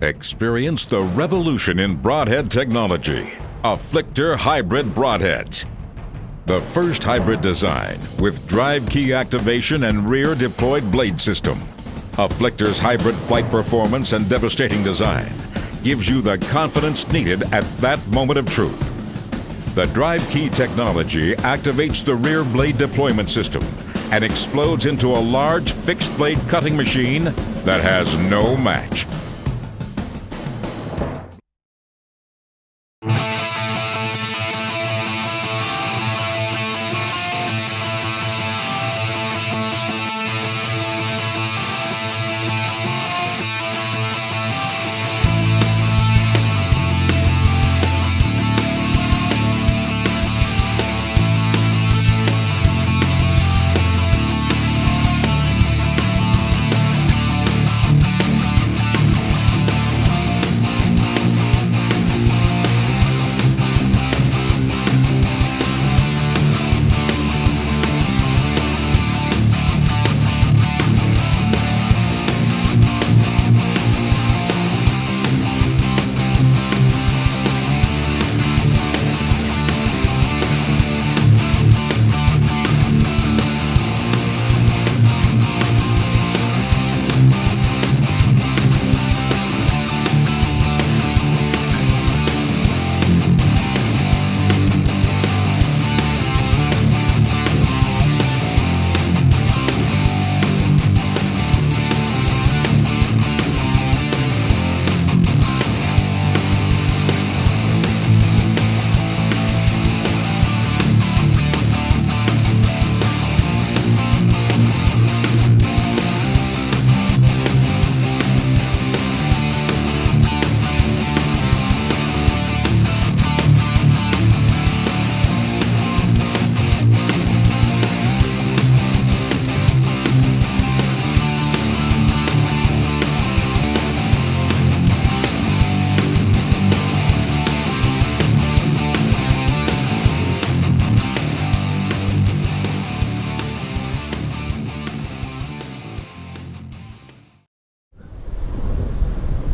Experience the revolution in broadhead technology. Afflictor Hybrid Broadheads. The first hybrid design with drive key activation and rear deployed blade system. Afflictor's hybrid flight performance and devastating design gives you the confidence needed at that moment of truth. The drive key technology activates the rear blade deployment system and explodes into a large fixed blade cutting machine that has no match.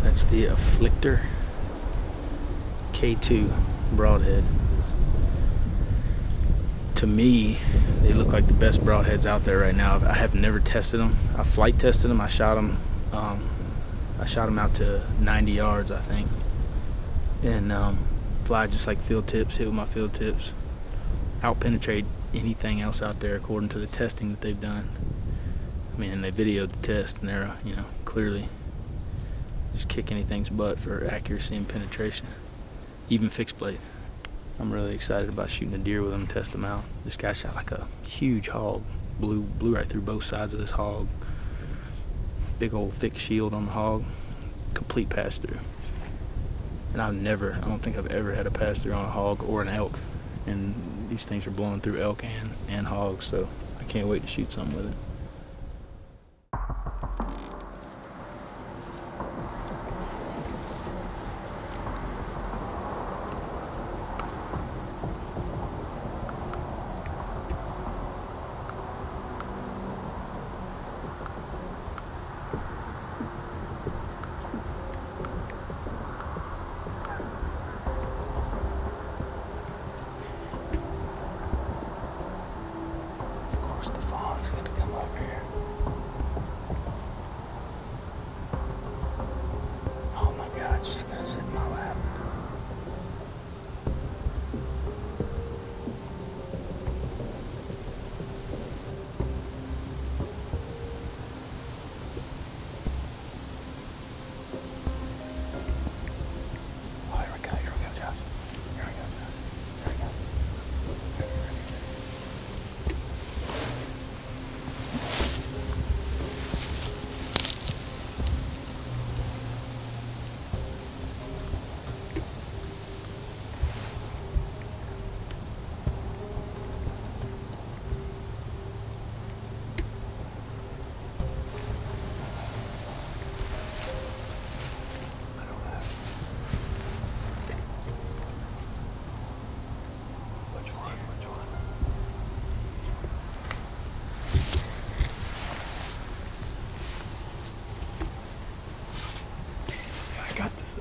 That's the Afflictor K2 broadhead. To me, they look like the best broadheads out there right now. I have never tested them. I flight tested them. I shot them out to 90 yards, I think, and fly just like field tips, hit with my field tips, out penetrate anything else out there according to the testing that they've done. I mean, and they videoed the test, and they're clearly just kick anything's butt for accuracy and penetration, even fixed blade. I'm really excited about shooting a deer with them and test them out. This guy shot like a huge hog, blew right through both sides of this hog. Big old thick shield on the hog, complete pass through. And I don't think I've ever had a pass through on a hog or an elk. And these things are blowing through elk and hogs, so I can't wait to shoot something with it.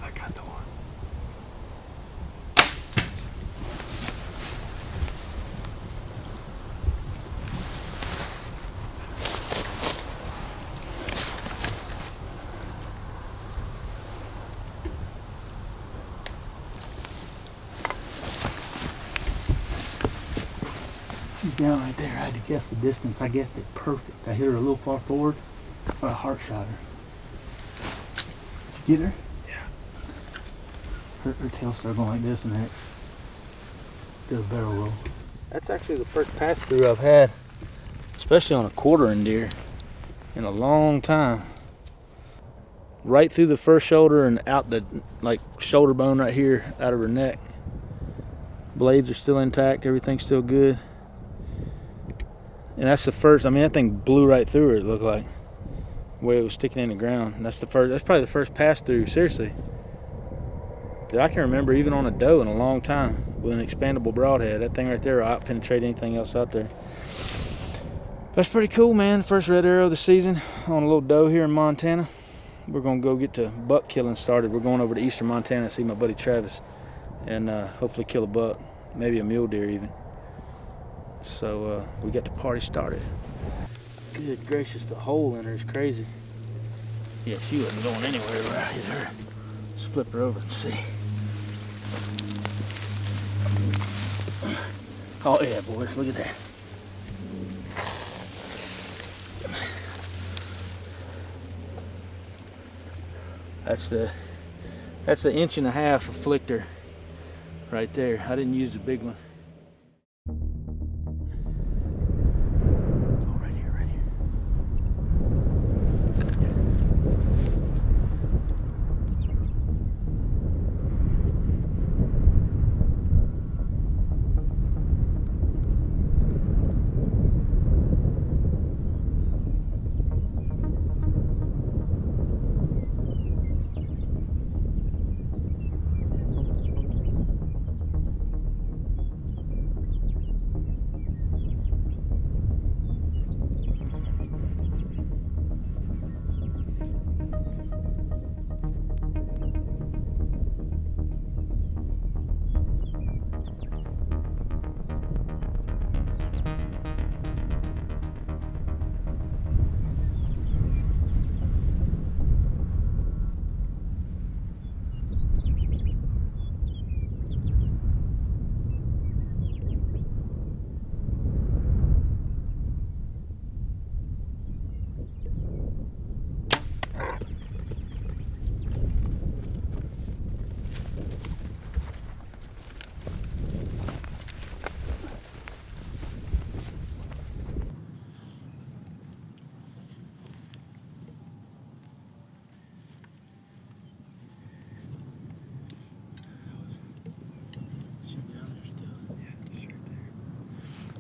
I got the one. She's down right there. I had to guess the distance. I guessed it perfect. I hit her a little far forward, but I heart shot her. Did you get her? Yeah. Her tail started going like this, and then it did a barrel roll. That's actually the first pass through I've had, especially on a quartering deer, in a long time. Right through the first shoulder and out the shoulder bone right here, out of her neck. Blades are still intact. Everything's still good. And that's the first. I mean, that thing blew right through her. It looked like the way it was sticking in the ground. And that's probably the first pass through. Seriously, that I can remember even on a doe in a long time with an expandable broadhead. That thing right there will out penetrate anything else out there. That's pretty cool, man. First red arrow of the season on a little doe here in Montana. We're gonna go get to buck killing started. We're going over to eastern Montana to see my buddy Travis, and hopefully kill a buck, maybe a mule deer even. So we got the party started. Good gracious, the hole in her is crazy. Yeah, she wasn't going anywhere where I hit her. Let's flip her over and see. Oh yeah, boys, look at that. That's the 1.5 inch Afflictor right there. I didn't use the big one. Oh, right here, right here.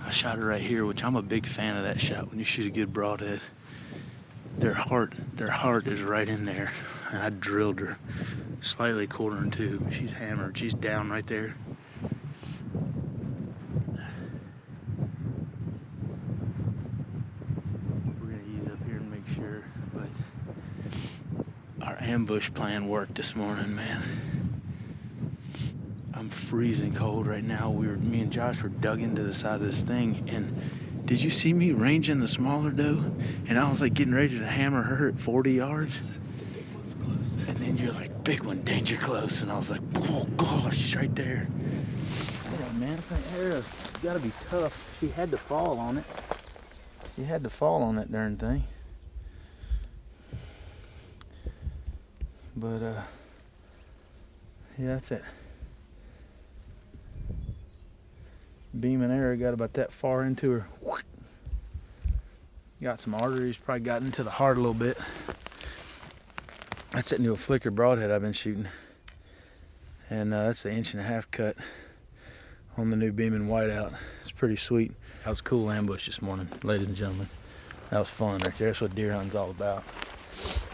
I shot her right here, which I'm a big fan of that shot. When you shoot a good broadhead, their heart is right in there, and I drilled her slightly quartering too, but she's hammered. She's down right there. We're gonna ease up here and make sure, but our ambush plan worked this morning, man. I'm freezing cold right now. Me and Josh were dug into the side of this thing, and did you see me ranging the smaller doe? And I was like getting ready to hammer her at 40 yards. The big one's close. And then you're like, big one, danger close. And I was like, oh gosh, she's right there. Yeah, man, that arrow's gotta be tough. She had to fall on it. She had to fall on that darn thing. But yeah, that's it. Beam and arrow got about that far into her. Got some arteries, probably got into the heart a little bit. That's that new Afflictor Broadhead I've been shooting. And that's the 1.5 inch cut on the new beam and whiteout. It's pretty sweet. That was a cool ambush this morning, ladies and gentlemen. That was fun right there. That's what deer hunting's all about.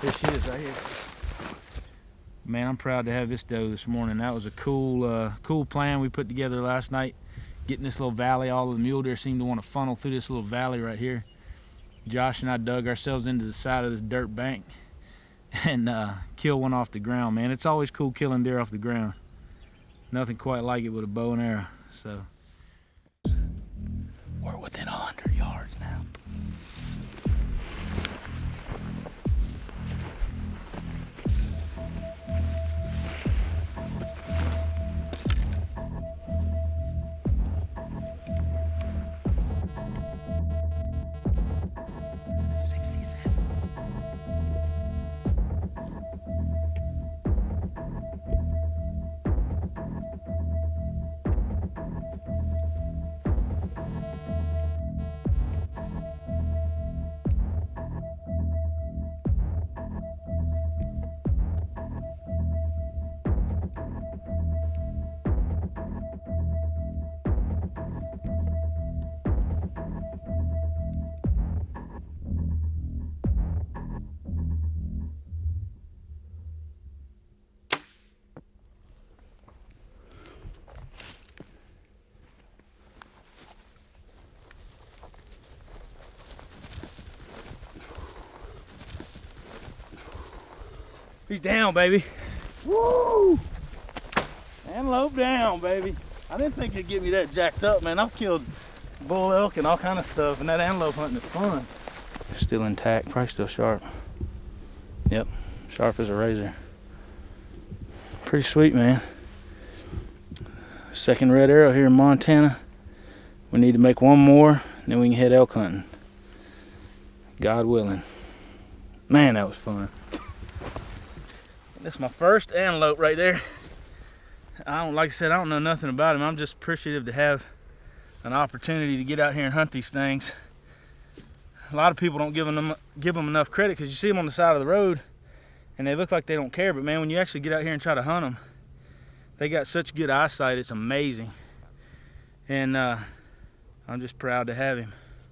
Here she is right here. Man, I'm proud to have this doe this morning. That was a cool plan we put together last night. Getting this little valley, all of the mule deer seem to want to funnel through this little valley right here. Josh and I dug ourselves into the side of this dirt bank and kill one off the ground, man. It's always cool killing deer off the ground. Nothing quite like it with a bow and arrow. So we're within 100 yards now. He's down, baby. Woo! Antelope down, baby. I didn't think it'd get me that jacked up, man. I've killed bull elk and all kind of stuff, and that antelope hunting is fun. Still intact, probably still sharp. Yep, sharp as a razor. Pretty sweet, man. Second red arrow here in Montana. We need to make one more, and then we can head elk hunting. God willing. Man, that was fun. That's my first antelope right there. Like I said, I don't know nothing about him. I'm just appreciative to have an opportunity to get out here and hunt these things. A lot of people don't give them enough credit, because you see them on the side of the road and they look like they don't care, but man, when you actually get out here and try to hunt them, they got such good eyesight, it's amazing. And I'm just proud to have him.